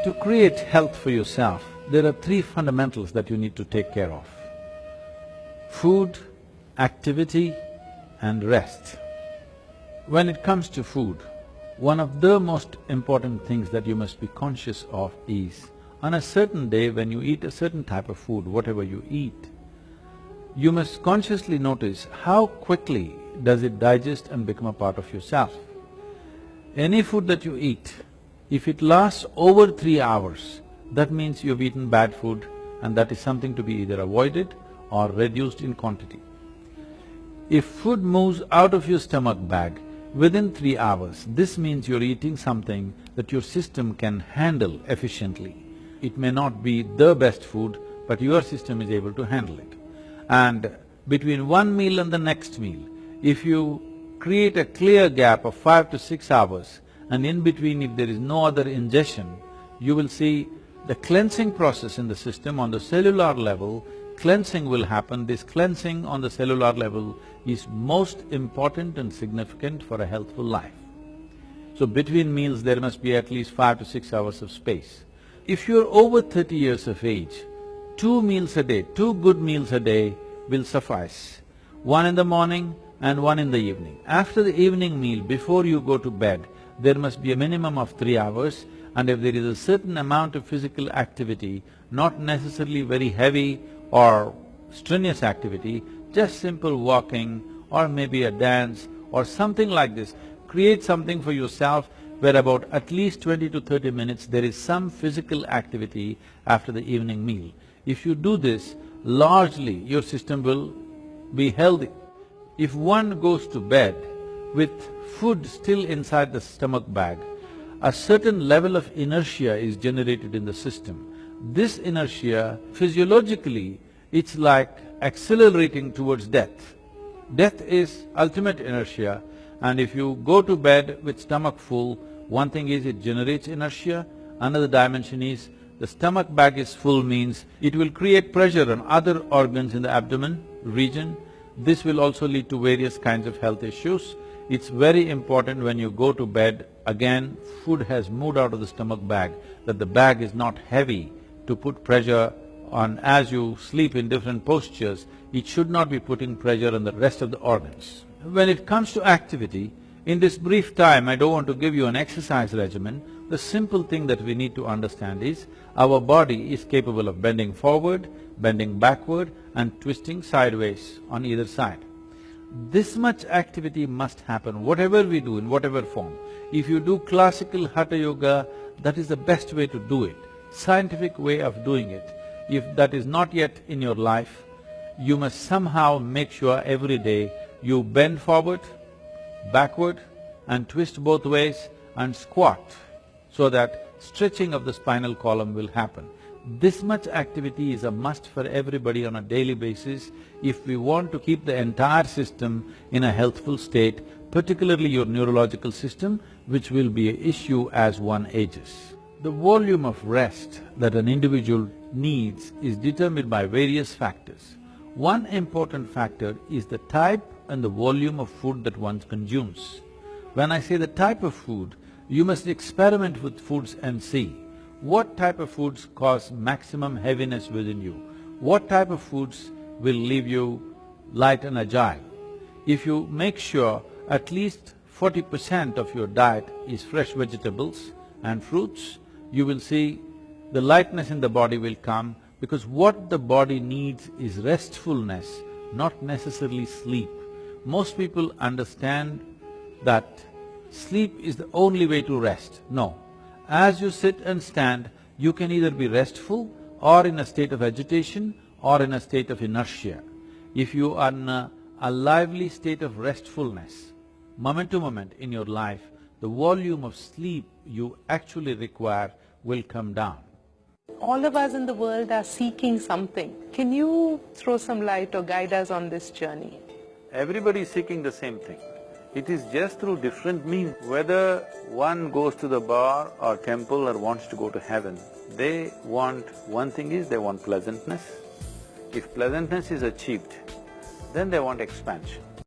To create health for yourself, there are three fundamentals that you need to take care of: food, activity and rest. When it comes to food, one of the most important things that you must be conscious of is, on a certain day when you eat a certain type of food, whatever you eat, you must consciously notice how quickly does it digest and become a part of yourself. Any food that you eat, if it lasts over 3 hours, that means you've eaten bad food, and that is something to be either avoided or reduced in quantity. If food moves out of your stomach bag within 3 hours, this means you're eating something that your system can handle efficiently. It may not be the best food, but your system is able to handle it. And between one meal and the next meal, if you create a clear gap of 5 to 6 hours, and in between if there is no other ingestion, you will see the cleansing process in the system on the cellular level, cleansing will happen. This cleansing on the cellular level is most important and significant for a healthful life. So between meals there must be at least 5 to 6 hours of space. If you're over 30 years of age, 2 meals a day, 2 good meals a day will suffice. One in the morning and one in the evening. After the evening meal, before you go to bed, there must be a minimum of 3 hours, and if there is a certain amount of physical activity, not necessarily very heavy or strenuous activity, just simple walking or maybe a dance or something like this, create something for yourself where about at least 20 to 30 minutes there is some physical activity after the evening meal. If you do this, largely your system will be healthy. If one goes to bed with food still inside the stomach bag, a certain level of inertia is generated in the system. This inertia, physiologically, it's like accelerating towards death. Death is ultimate inertia, and if you go to bed with stomach full, one thing is it generates inertia, another dimension is the stomach bag is full means it will create pressure on other organs in the abdomen region. This will also lead to various kinds of health issues. It's very important when you go to bed, again, food has moved out of the stomach bag, that the bag is not heavy to put pressure on as you sleep in different postures. It should not be putting pressure on the rest of the organs. When it comes to activity, in this brief time, I don't want to give you an exercise regimen. The simple thing that we need to understand is, our body is capable of bending forward, bending backward and twisting sideways on either side. This much activity must happen, whatever we do, in whatever form. If you do classical Hatha Yoga, that is the best way to do it, scientific way of doing it. If that is not yet in your life, you must somehow make sure every day you bend forward, backward and twist both ways and squat, so that stretching of the spinal column will happen. This much activity is a must for everybody on a daily basis if we want to keep the entire system in a healthful state, particularly your neurological system, which will be an issue as one ages. The volume of rest that an individual needs is determined by various factors. One important factor is the type and the volume of food that one consumes. When I say the type of food, you must experiment with foods and see what type of foods cause maximum heaviness within you, what type of foods will leave you light and agile. If you make sure at least 40% of your diet is fresh vegetables and fruits, you will see the lightness in the body will come, because what the body needs is restfulness, not necessarily sleep. Most people understand that sleep is the only way to rest. No. As you sit and stand, you can either be restful or in a state of agitation or in a state of inertia. If you are in a lively state of restfulness, moment to moment in your life, the volume of sleep you actually require will come down. All of us in the world are seeking something. Can you throw some light or guide us on this journey? Everybody is seeking the same thing. It is just through different means. Whether one goes to the bar or temple or wants to go to heaven, they want… one thing is they want pleasantness. If pleasantness is achieved, then they want expansion.